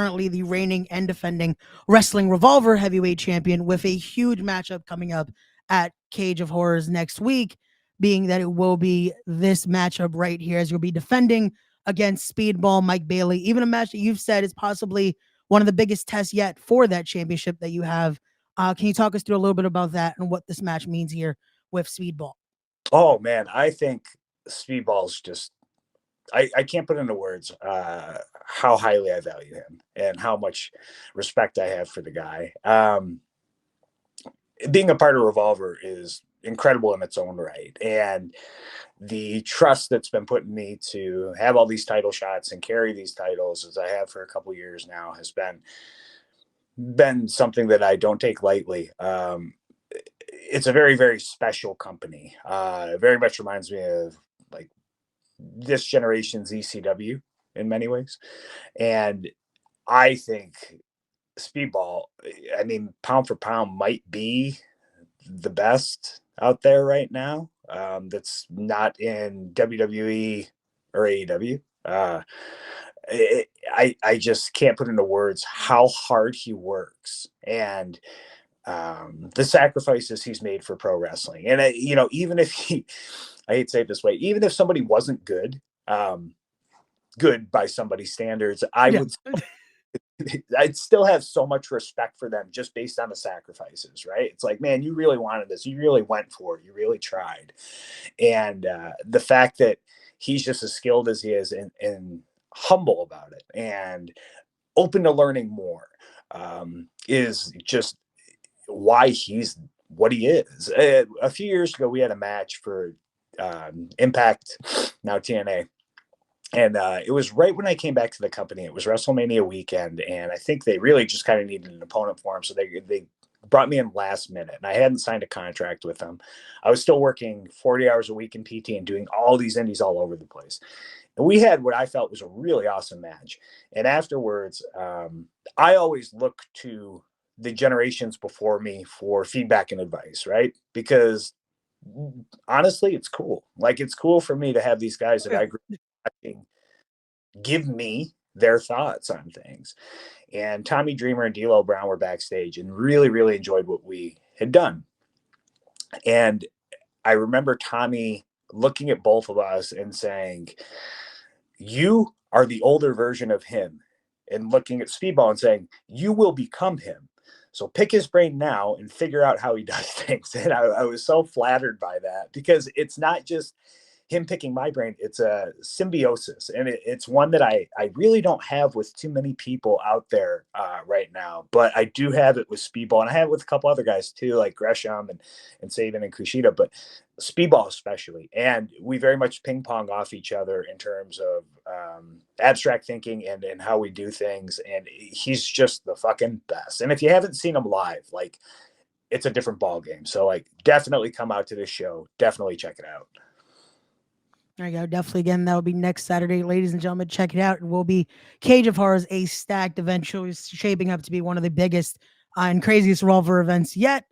currently the reigning and defending Wrestling Revolver heavyweight champion, with a huge matchup coming up at Cage of Horrors next week, being that it will be this matchup right here, as you'll be defending against Speedball Mike Bailey, even a match that you've said is possibly one of the biggest tests yet for that championship that you have. Can you talk us through a little bit about that and what this match means here with Speedball? Oh man, I think Speedball's just I can't put into words how highly I value him and how much respect I have for the guy. Being a part of Revolver is incredible in its own right, and the trust that's been put in me to have all these title shots and carry these titles, as I have for a couple years now, has been something that I don't take lightly. It's a very, very special company. It very much reminds me of like this generation's ECW in many ways. And I think Speedball, I mean, pound for pound, might be the best out there right now. That's not in WWE or AEW. I just can't put into words how hard he works and the sacrifices he's made for pro wrestling. And even if I hate to say it this way, even if somebody wasn't good, good by somebody's standards, I'd still have so much respect for them just based on the sacrifices, right? It's like, man, you really wanted this. You really went for it. You really tried. And the fact that he's just as skilled as he is and humble about it and open to learning more is just why he's what he is. A few years ago, we had a match for Impact, now TNA. And it was right when I came back to the company. It was WrestleMania weekend, and I think they really just kind of needed an opponent for him. So they brought me in last minute, and I hadn't signed a contract with them. I was still working 40 hours a week in PT and doing all these indies all over the place. And we had what I felt was a really awesome match. And afterwards, I always look to the generations before me for feedback and advice, right? Because honestly, it's cool. Like, it's cool for me to have these guys that I grew up watching give me their thoughts on things. And Tommy Dreamer and D'Lo Brown were backstage and really, really enjoyed what we had done. And I remember Tommy looking at both of us and saying, "You are the older version of him," and looking at Speedball and saying, "You will become him. So pick his brain now and figure out how he does things." And I was so flattered by that, because it's not just him picking my brain. It's a symbiosis. And it's one that I really don't have with too many people out there right now. But I do have it with Speedball. And I have it with a couple other guys too, like Gresham and Saban and Kushida. But Speedball especially. And we very much ping pong off each other in terms of abstract thinking and how we do things. And he's just the fucking best. And if you haven't seen him live, like, it's a different ball game. So like, definitely come out to this show. Definitely check it out. There you go. Definitely. Again, that will be next Saturday. Ladies and gentlemen, check it out. It will be Cage of Horrors, a stacked event. It's shaping up to be one of the biggest and craziest Revolver events yet.